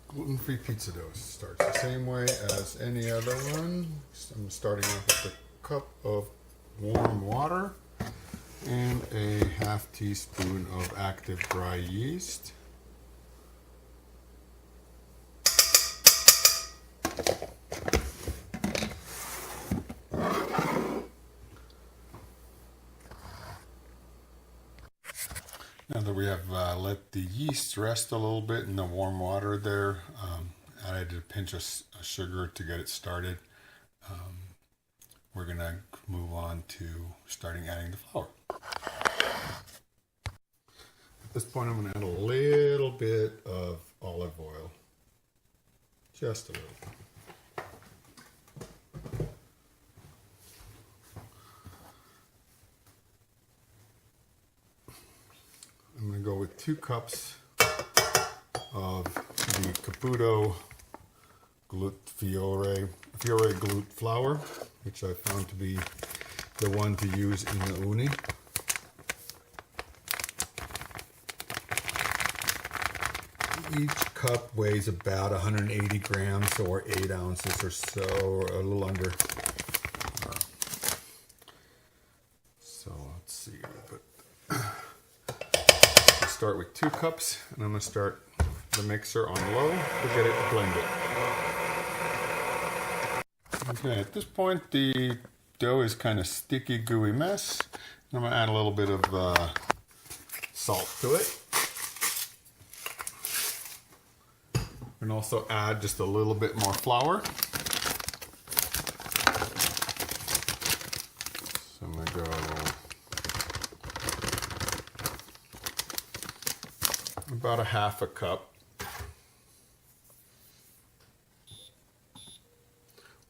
Gluten-free pizza dough starts the same way as any other one. So I'm starting off with a cup of warm water and a half teaspoon of active dry yeast. Now that we have let the yeast rest a little bit in the warm water there, added a pinch of sugar to get it started. We're going to move on to starting adding the flour. At this point, I'm going to add a little bit of olive oil. Just a little. I'm going to go with 2 cups of the Caputo Fiore gluten flour, which I found to be the one to use in the UUNI. Each cup weighs about 180 grams or 8 ounces or so, or a little under. So let's see. Start with 2 cups, and I'm going to start the mixer on low to get it blended. Okay, at this point the dough is kind of sticky, gooey mess. I'm going to add a little bit of salt to it. And also add just a little bit more flour. So I'm going to go about a half a cup,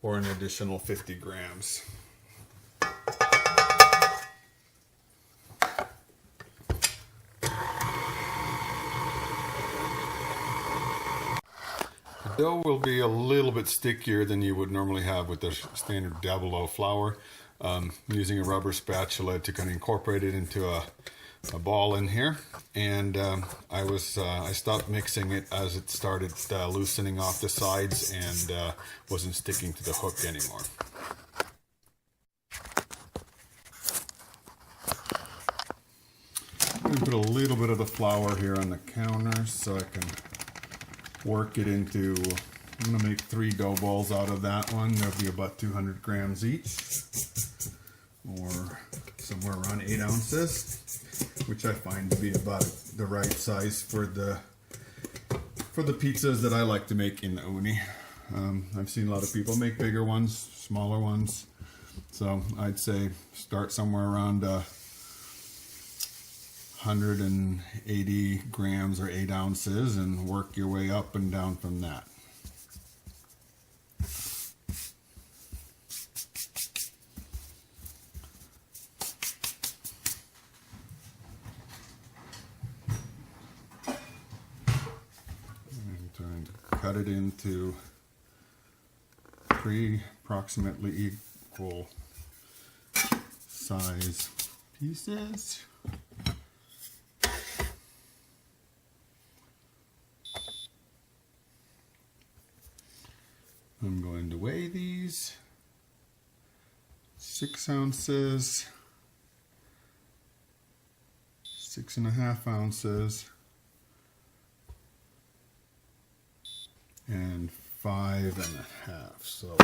or an additional 50 grams. The dough will be a little bit stickier than you would normally have with the standard double O flour. Using a rubber spatula to kind of incorporate it into a ball in here, and I stopped mixing it as it started loosening off the sides and wasn't sticking to the hook anymore. I'm going to put a little bit of the flour here on the counter so I can work it into. I'm going to make 3 dough balls out of that one. There'll be about 200 grams each, or somewhere around 8 ounces, which I find to be about the right size for the pizzas that I like to make in the UUNI. I've seen a lot of people make bigger ones, smaller ones, so I'd say start somewhere around 180 grams or 8 ounces and work your way up and down from that. Cut it into 3 approximately equal size pieces. I'm going to weigh these. 6 ounces, 6.5 ounces, and 5.5. So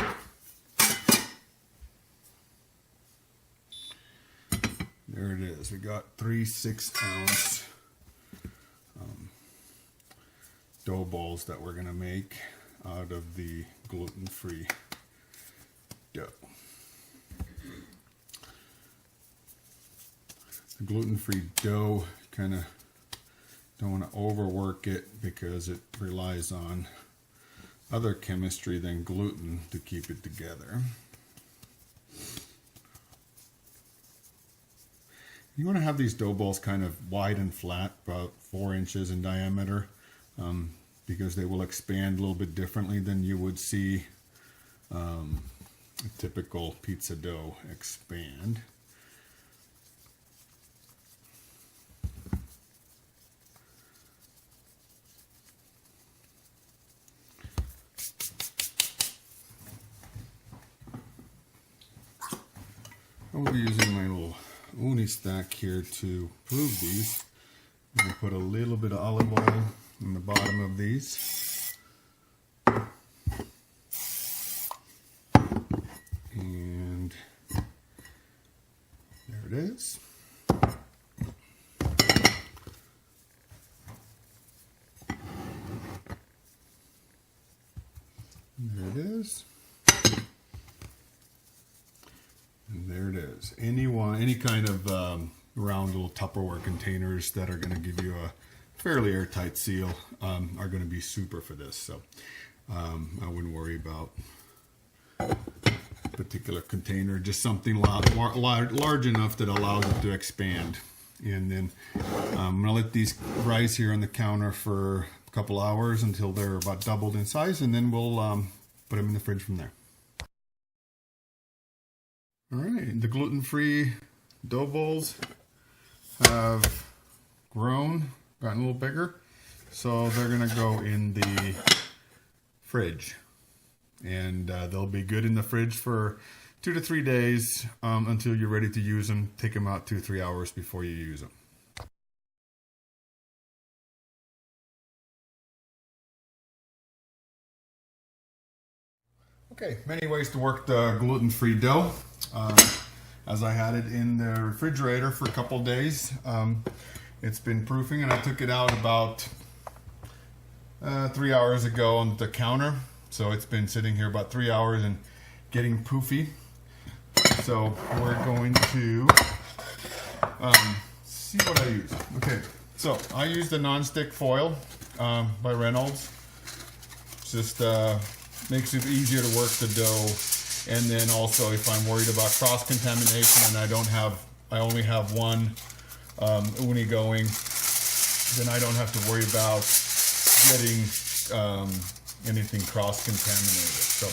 there it is. We got 3 6-ounce dough balls that we're going to make out of the gluten-free dough. The gluten-free dough, kind of don't want to overwork it because it relies on other chemistry than gluten to keep it together. You want to have these dough balls kind of wide and flat, about 4 inches in diameter, because they will expand a little bit differently than you would see a typical pizza dough expand. I will be using my little UUNI stack here to prove these. I'm going to put a little bit of olive oil in the bottom of these. And there it is. There it is. And there it is. Any kind of round little Tupperware containers that are going to give you a fairly airtight seal are going to be super for this. So I wouldn't worry about a particular container, just something large enough that allows it to expand. And then I'm going to let these rise here on the counter for a couple hours until they're about doubled in size, and then we'll put them in the fridge from there. All right, the gluten-free dough balls have grown, gotten a little bigger, so they're going to go in the fridge, and they'll be good in the fridge for 2 to 3 days until you're ready to use them. Take them out 2-3 hours before you use them. Okay, many ways to work the gluten-free dough. As I had it in the refrigerator for a couple days, it's been proofing, and I took it out about 3 hours ago on the counter. So it's been sitting here about 3 hours and getting poofy. So we're going to see what I use. Okay, so I used the non-stick foil by Reynolds. Just makes it easier to work the dough, and then also if I'm worried about cross-contamination and I only have one UUNI going, then I don't have to worry about getting anything cross-contaminated. So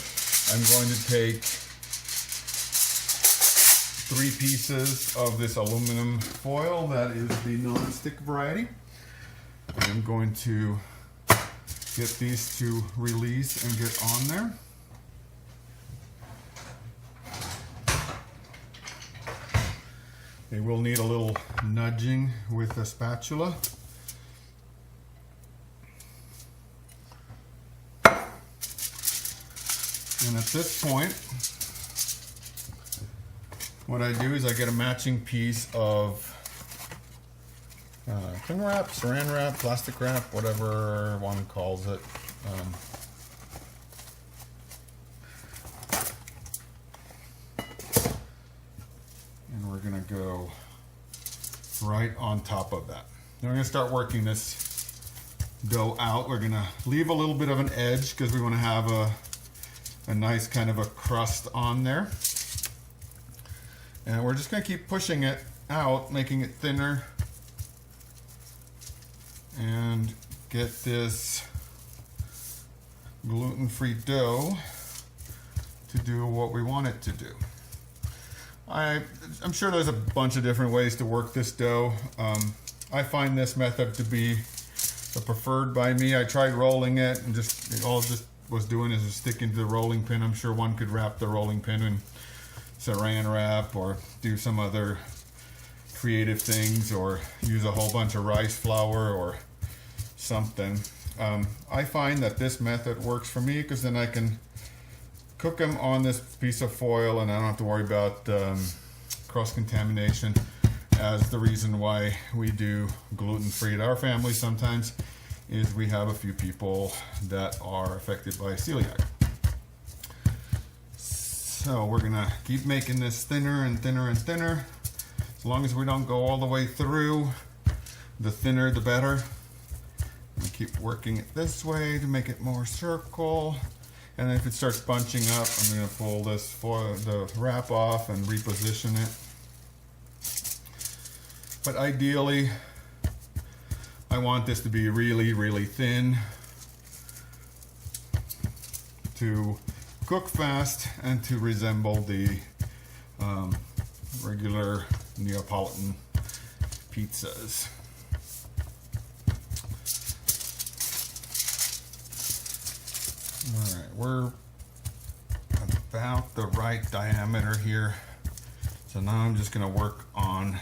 I'm going to take 3 pieces of this aluminum foil that is the non-stick variety. I'm going to get these to release and get on there. They will need a little nudging with a spatula. And at this point, what I do is I get a matching piece of cling wrap, saran wrap, plastic wrap, whatever one calls it. And we're going to go right on top of that. Now we're going to start working this dough out. We're going to leave a little bit of an edge because we want to have a nice kind of a crust on there. And we're just going to keep pushing it out, making it thinner, and get this gluten-free dough to do what we want it to do. I'm sure there's a bunch of different ways to work this dough. I find this method to be the preferred by me. I tried rolling it, and all it just was doing is just sticking to the rolling pin. I'm sure one could wrap the rolling pin in saran wrap or do some other creative things, or use a whole bunch of rice flour or something. I find that this method works for me because then I can cook them on this piece of foil and I don't have to worry about cross-contamination, as the reason why we do gluten-free at our family sometimes is we have a few people that are affected by celiac. So we're gonna keep making this thinner and thinner and thinner. As long as we don't go all the way through, the thinner the better. And keep working it this way to make it more circle. And if it starts bunching up, I'm going to pull this foil, the wrap off, and reposition it. But ideally, I want this to be really, really thin to cook fast and to resemble the regular Neapolitan pizzas. All right, we're about the right diameter here. So now I'm just going to work on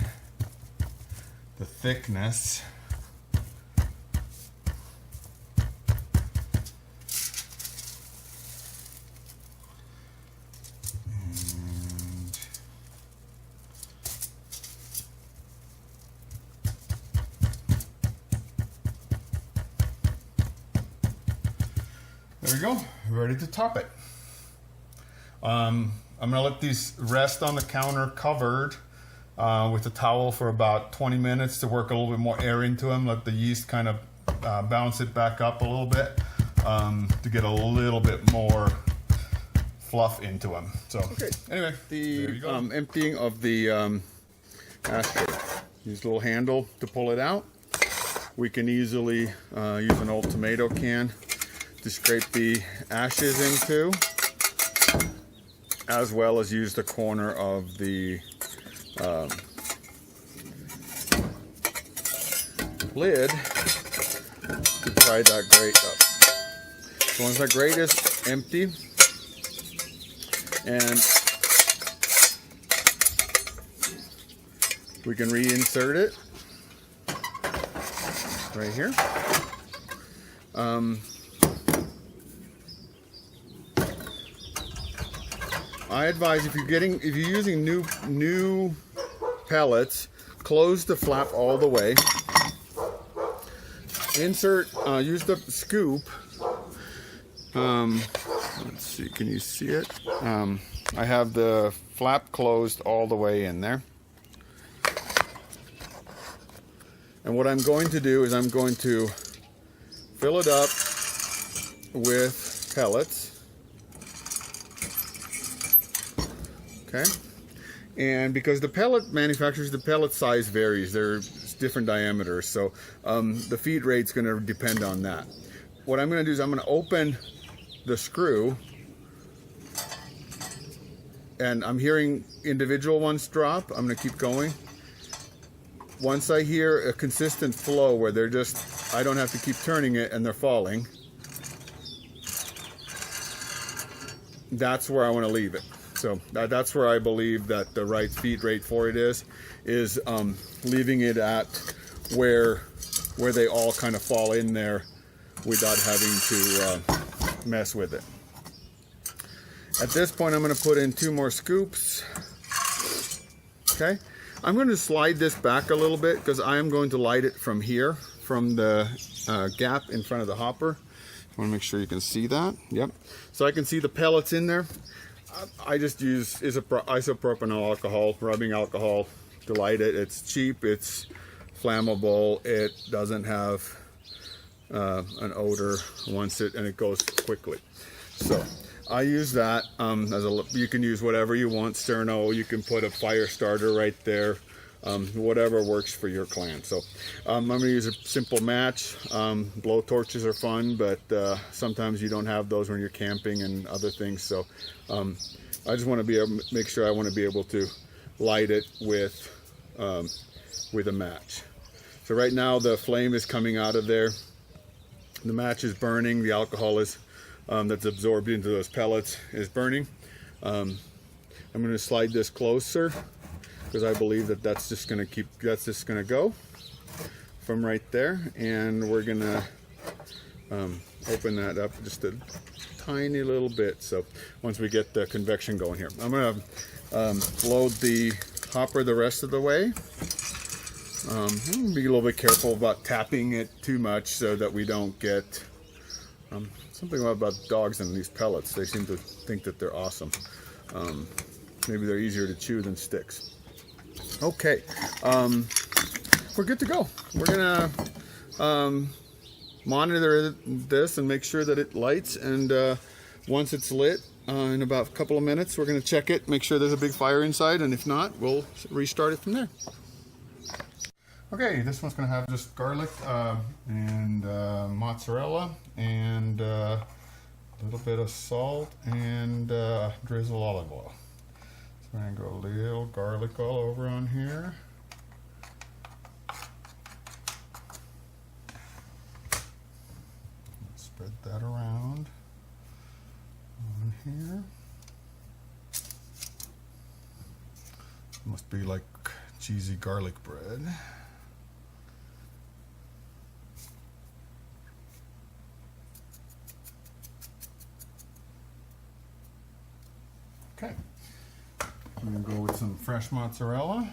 the thickness. There we go, ready to top it. I'm gonna let these rest on the counter covered with a towel for about 20 minutes to work a little bit more air into them, let the yeast kind of bounce it back up a little bit to get a little bit more fluff into them. So okay. Anyway, the emptying of the ashtray. Use a little handle to pull it out. We can easily use an old tomato can to scrape the ashes into, as well as use the corner of the lid to pry that grate up. So once that grate is empty, and we can reinsert it right here. I advise if you're using new pellets, close the flap all the way. Insert, use the scoop. Let's see, can you see it? I have the flap closed all the way in there. And what I'm going to do is I'm going to fill it up with pellets. Okay, and because the pellet manufacturers, the pellet size varies. They're different diameters, so the feed rate's going to depend on that. What I'm going to do is I'm going to open the screw, and I'm hearing individual ones drop. I'm going to keep going. Once I hear a consistent flow where they're just, I don't have to keep turning it and they're falling, that's where I want to leave it. So that's where I believe that the right feed rate for it is leaving it at where they all kind of fall in there without having to mess with it. At this point, I'm going to put in 2 more scoops. Okay, I'm going to slide this back a little bit because I am going to light it from here, from the gap in front of the hopper. I want to make sure you can see that. Yep. So I can see the pellets in there. I just use isopropyl alcohol, rubbing alcohol to light it. It's cheap, it's flammable, it doesn't have an odor and it goes quickly. So I use that you can use whatever you want, sterno, you can put a fire starter right there, whatever works for your clan. So I'm going to use a simple match. Blow torches are fun, but sometimes you don't have those when you're camping and other things. So I just want to make sure I want to be able to light it with a match. So right now the flame is coming out of there. The match is burning. The alcohol is that's absorbed into those pellets is burning. I'm going to slide this closer, because I believe that that's just going to go from right there, and we're going to open that up just a tiny little bit. So once we get the convection going here, I'm going to load the hopper the rest of the way. I'm going to be a little bit careful about tapping it too much so that we don't get something about dogs and these pellets. They seem to think that they're awesome. Maybe they're easier to chew than sticks. Okay, we're good to go. We're gonna monitor this and make sure that it lights, and once it's lit, in about a couple of minutes, we're gonna check it, make sure there's a big fire inside, and if not, we'll restart it from there. Okay, this one's gonna have just garlic and mozzarella and a little bit of salt and drizzle olive oil. So I'm gonna go a little garlic all over on here. Spread that around on here. Must be like cheesy garlic bread. Okay, I'm going to go with some fresh mozzarella.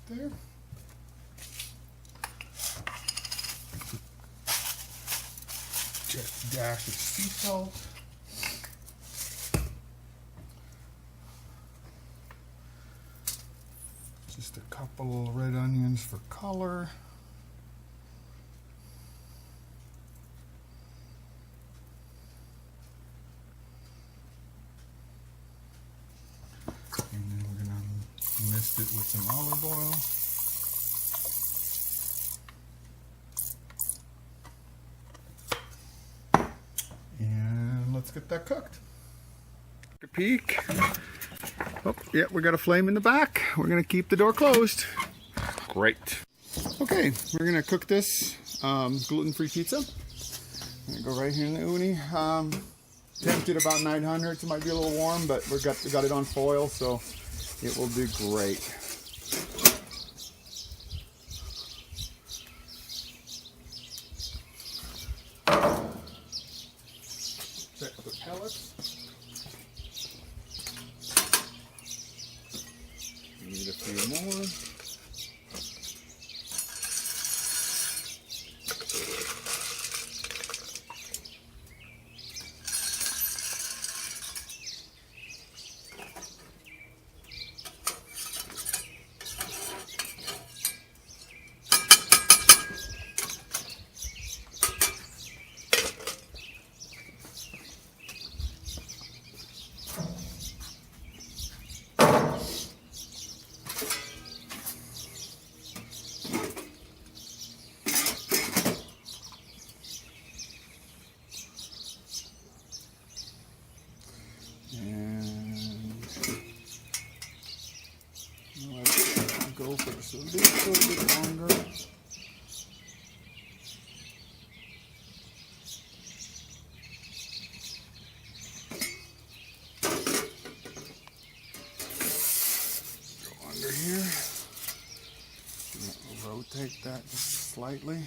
There. Just a dash of sea salt. Just a couple red onions for color. And then we're going to mist it with some olive oil. And let's get that cooked. A peek. Oh, yeah, we got a flame in the back. We're going to keep the door closed. Great. Okay, we're going to cook this gluten-free pizza. I'm going to go right here in the UUNI. Temperature about 900, so it might be a little warm, but we got it on foil, so it will do great. Check the pellets. Need a few more. Go for this a little bit longer. Go under here. Rotate that just slightly.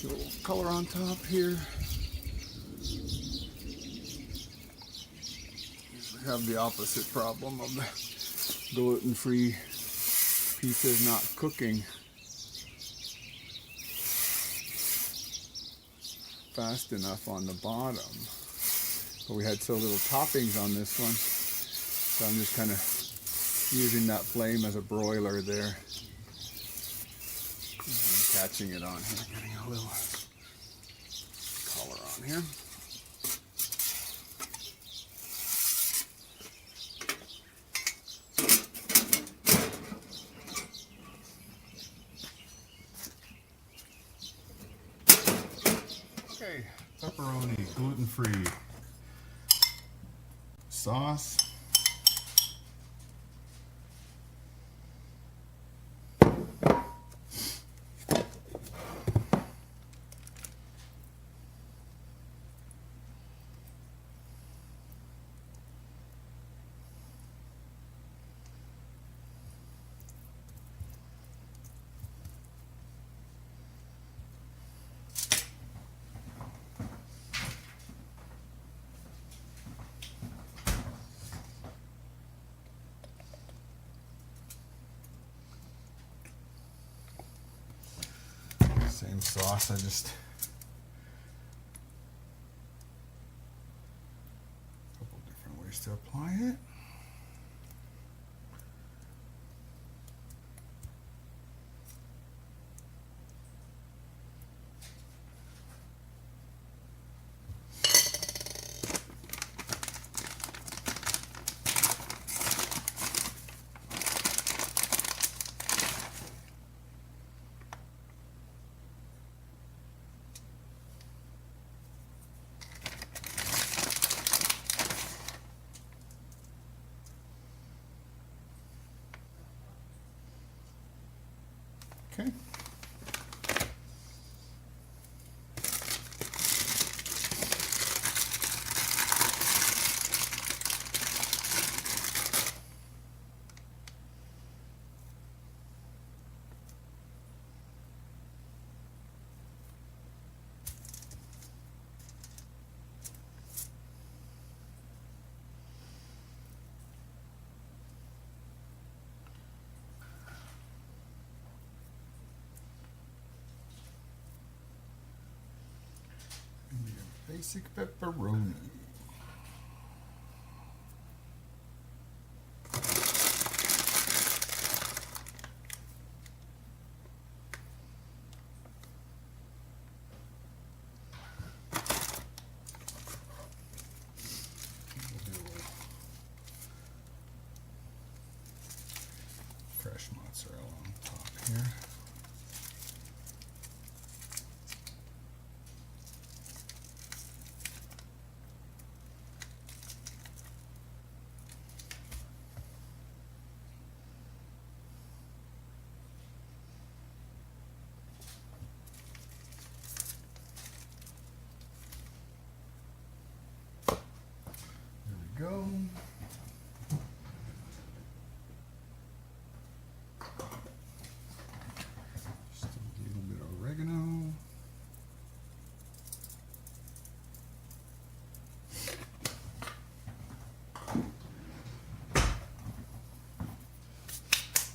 A little color on top here. We have the opposite problem of the gluten-free pizza not cooking fast enough on the bottom. But we had so little toppings on this one, so I'm just kind of using that flame as a broiler there. Catching it on here, getting a little color on here. Okay, pepperoni, gluten-free sauce. sauce, I just a couple different ways to apply it. Okay. Basic pepperoni. We'll do a little fresh mozzarella on top here. Go. Just a little bit of oregano.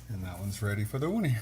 And that one's ready for the uni.